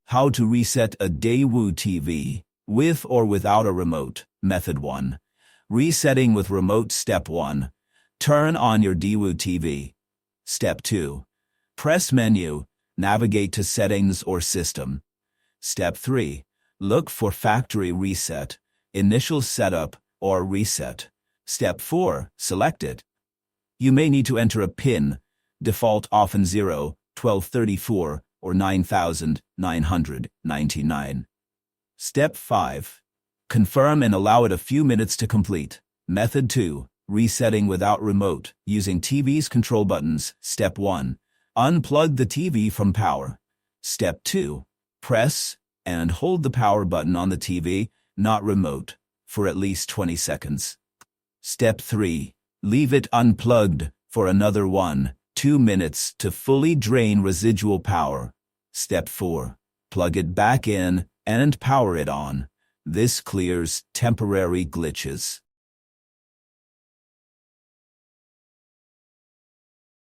How to reset a Daewoo TV, with or without a remote. Method 1. Resetting with remote. Step 1. Turn on your Daewoo TV. Step 2. Press menu, navigate to Settings or System. Step 3. Look for Factory Reset, Initial Setup, or Reset. Step 4. Select it. You may need to enter a PIN, default often 0, 1234, or 9999. Step 5. Confirm and allow it a few minutes to complete. Method 2. Resetting without remote, using TV's control buttons. Step 1. Unplug the TV from power. Step 2. Press and hold the power button on the TV, not remote, for at least 20 seconds. Step 3. Leave it unplugged for another 1-2 minutes to fully drain residual power. Step 4. Plug it back in and power it on. This clears temporary glitches.